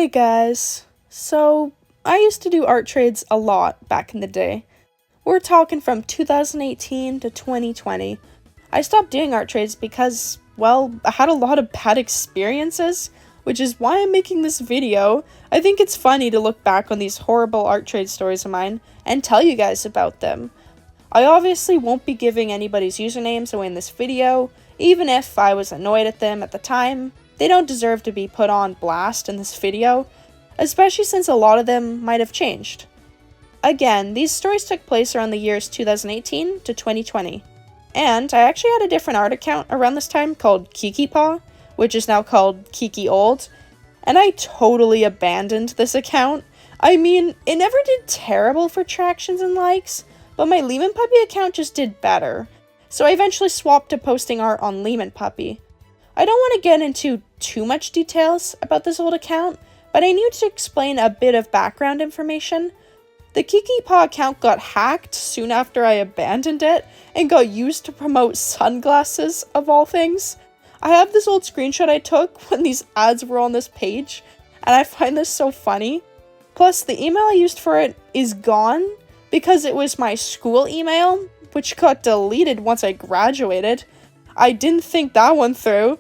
Hey guys, so I used to do art trades a lot back in the day. We're talking from 2018 to 2020. I stopped doing art trades because, well, I had a lot of bad experiences, which is why I'm making this video. I think it's funny to look back on these horrible art trade stories of mine and tell you guys about them. I obviously won't be giving anybody's usernames away in this video, even if I was annoyed at them at the time. They don't deserve to be put on blast in this video, especially since a lot of them might have changed. Again, these stories took place around the years 2018 to 2020, and I actually had a different art account around this time called KikiPaw, which is now called Kiki Old, and I totally abandoned this account. I mean, it never did terrible for tractions and likes, but my Leamon Puppy account just did better, so I eventually swapped to posting art on Leamon Puppy. I don't want to get into too much details about this old account, but I need to explain a bit of background information. The KikiPaw account got hacked soon after I abandoned it and got used to promote sunglasses, of all things. I have this old screenshot I took when these ads were on this page, and I find this so funny. Plus, the email I used for it is gone because it was my school email, which got deleted once I graduated. I didn't think that one through,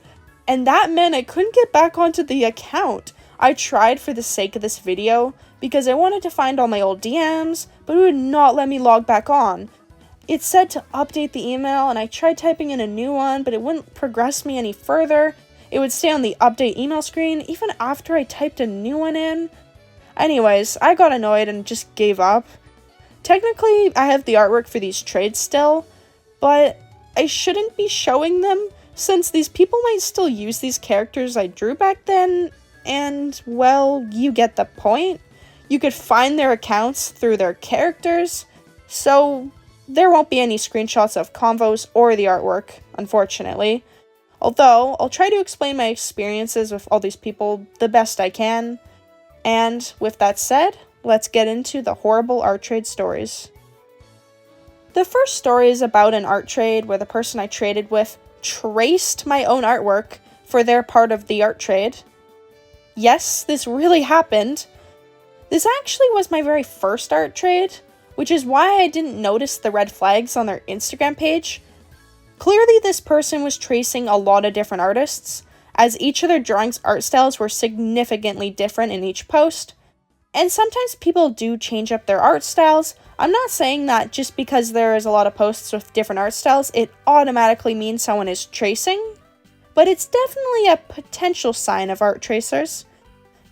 and that meant I couldn't get back onto the account. I tried for the sake of this video, because I wanted to find all my old DMs, but it would not let me log back on. It said to update the email, and I tried typing in a new one, but it wouldn't progress me any further. It would stay on the update email screen, even after I typed a new one in. Anyways, I got annoyed and just gave up. Technically, I have the artwork for these trades still, but I shouldn't be showing them, since these people might still use these characters I drew back then, and, well, you get the point. You could find their accounts through their characters, so there won't be any screenshots of convos or the artwork, unfortunately. Although, I'll try to explain my experiences with all these people the best I can. And, with that said, let's get into the horrible art trade stories. The first story is about an art trade where the person I traded with traced my own artwork for their part of the art trade. Yes, this really happened. This actually was my very first art trade, which is why I didn't notice the red flags on their Instagram page. Clearly, this person was tracing a lot of different artists, as each of their drawings' art styles were significantly different in each post. And sometimes people do change up their art styles. I'm not saying that just because there is a lot of posts with different art styles, it automatically means someone is tracing, but it's definitely a potential sign of art tracers.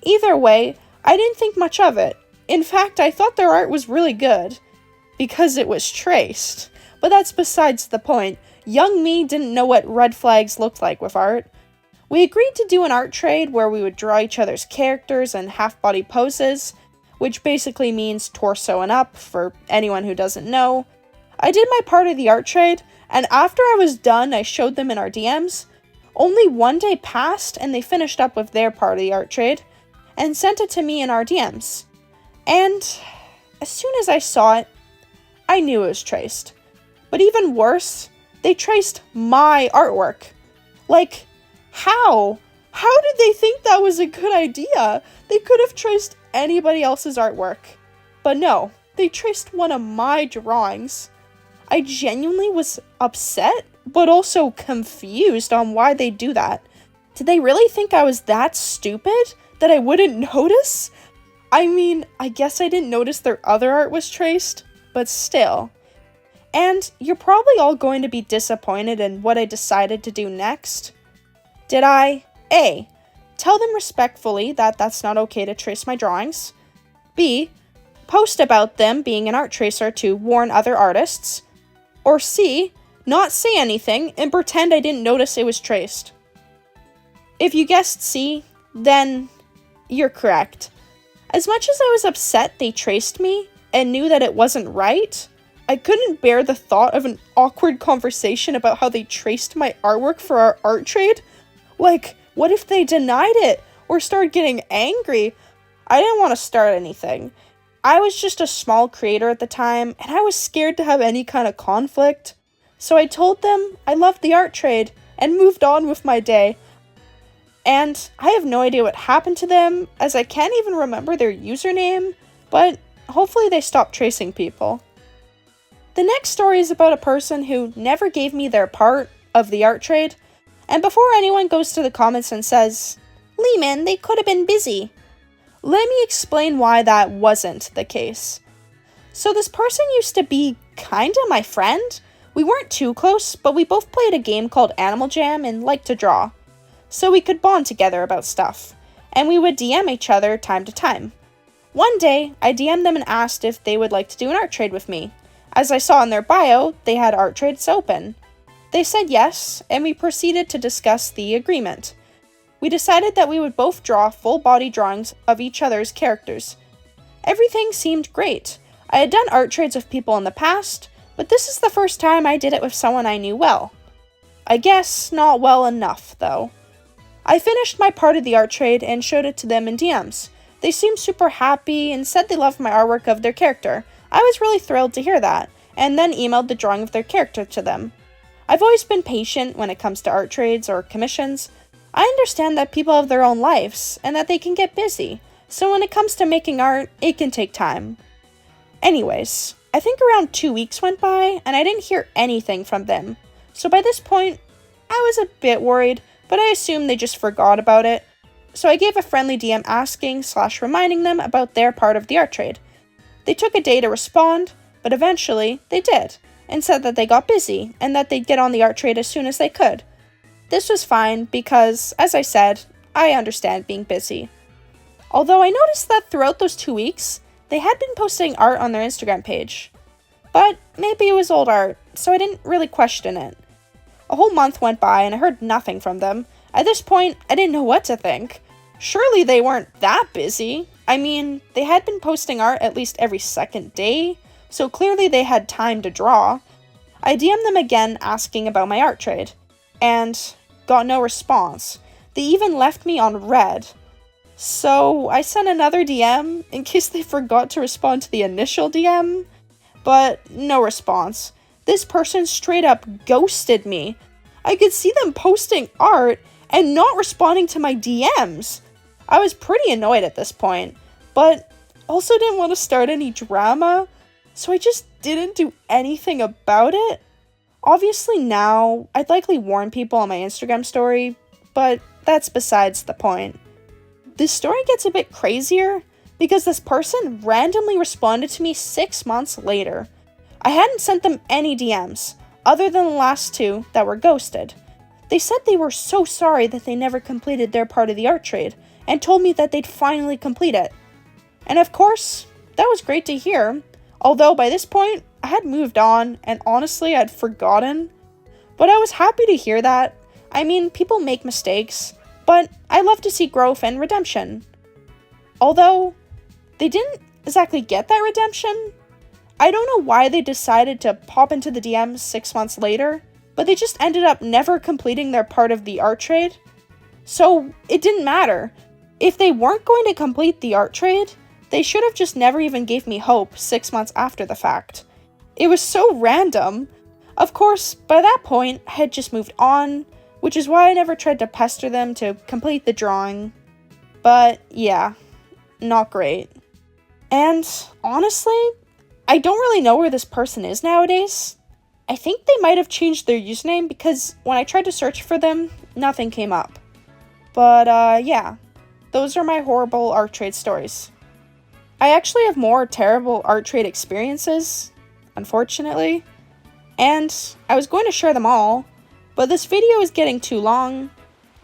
Either way, I didn't think much of it. In fact, I thought their art was really good, because it was traced. But that's besides the point. Young me didn't know what red flags looked like with art. We agreed to do an art trade where we would draw each other's characters in half-body poses, which basically means torso and up, for anyone who doesn't know. I did my part of the art trade, and after I was done, I showed them in our DMs. Only one day passed, and they finished up with their part of the art trade, and sent it to me in our DMs. And as soon as I saw it, I knew it was traced. But even worse, they traced my artwork. Like, how? How did they think that was a good idea? They could have traced anybody else's artwork. But no, they traced one of my drawings. I genuinely was upset, but also confused on why they do that. Did they really think I was that stupid that I wouldn't notice? I mean, I guess I didn't notice their other art was traced, but still. And you're probably all going to be disappointed in what I decided to do next. Did I, A, tell them respectfully that that's not okay to trace my drawings, B, post about them being an art tracer to warn other artists, or C, not say anything and pretend I didn't notice it was traced? If you guessed C, then you're correct. As much as I was upset they traced me and knew that it wasn't right, I couldn't bear the thought of an awkward conversation about how they traced my artwork for our art trade. Like, what if they denied it or started getting angry? I didn't want to start anything. I was just a small creator at the time, and I was scared to have any kind of conflict. So I told them I loved the art trade and moved on with my day. and I have no idea what happened to them, as I can't even remember their username, but hopefully they stopped tracing people. The next story is about a person who never gave me their part of the art trade, and before anyone goes to the comments and says, "Leamon, they could have been busy," let me explain why that wasn't the case. So this person used to be kinda my friend. We weren't too close, but we both played a game called Animal Jam and liked to draw, so we could bond together about stuff, and we would DM each other time to time. One day, I DM'd them and asked if they would like to do an art trade with me. As I saw in their bio, they had art trades open. They said yes, and we proceeded to discuss the agreement. We decided that we would both draw full body drawings of each other's characters. Everything seemed great. I had done art trades with people in the past, but this is the first time I did it with someone I knew well. I guess not well enough, though. I finished my part of the art trade and showed it to them in DMs. They seemed super happy and said they loved my artwork of their character. I was really thrilled to hear that, and then emailed the drawing of their character to them. I've always been patient when it comes to art trades or commissions. I understand that people have their own lives, and that they can get busy, so when it comes to making art, it can take time. Anyways, I think around 2 weeks went by, and I didn't hear anything from them, so by this point, I was a bit worried, but I assumed they just forgot about it. So I gave a friendly DM asking/reminding them about their part of the art trade. They took a day to respond, but eventually they did, and said that they got busy, and that they'd get on the art trade as soon as they could. This was fine because, as I said, I understand being busy. Although I noticed that throughout those 2 weeks, they had been posting art on their Instagram page. But maybe it was old art, so I didn't really question it. A whole month went by and I heard nothing from them. At this point, I didn't know what to think. Surely they weren't that busy. I mean, they had been posting art at least every second day, so clearly they had time to draw. I DM'd them again asking about my art trade, and got no response. They even left me on red. So I sent another DM in case they forgot to respond to the initial DM, but no response. This person straight up ghosted me. I could see them posting art and not responding to my DMs. I was pretty annoyed at this point, but also didn't want to start any drama, so I just didn't do anything about it. Obviously now, I'd likely warn people on my Instagram story, but that's besides the point. This story gets a bit crazier because this person randomly responded to me 6 months later. I hadn't sent them any DMs, other than the last 2 that were ghosted. They said they were so sorry that they never completed their part of the art trade, and told me that they'd finally complete it. And of course, that was great to hear, although by this point, I had moved on, and honestly, I'd forgotten. But I was happy to hear that. I mean, people make mistakes, but I love to see growth and redemption. Although, they didn't exactly get that redemption. I don't know why they decided to pop into the DMs 6 months later, but they just ended up never completing their part of the art trade. So, it didn't matter. If they weren't going to complete the art trade, they should have just never even gave me hope 6 months after the fact. It was so random. Of course, by that point, I had just moved on, which is why I never tried to pester them to complete the drawing. But yeah, not great. And honestly, I don't really know where this person is nowadays. I think they might have changed their username because when I tried to search for them, nothing came up. But yeah, those are my horrible art trade stories. I actually have more terrible art trade experiences, unfortunately, and I was going to share them all, but this video is getting too long.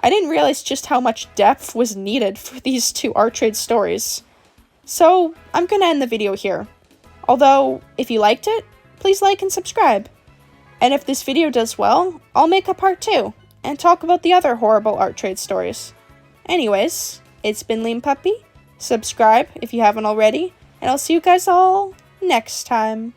I didn't realize just how much depth was needed for these 2 art trade stories. So I'm gonna end the video here. Although, if you liked it, please like and subscribe. And if this video does well, I'll make a part 2 and talk about the other horrible art trade stories. Anyways, it's been Leam Puppy. Subscribe if you haven't already, and I'll see you guys all next time.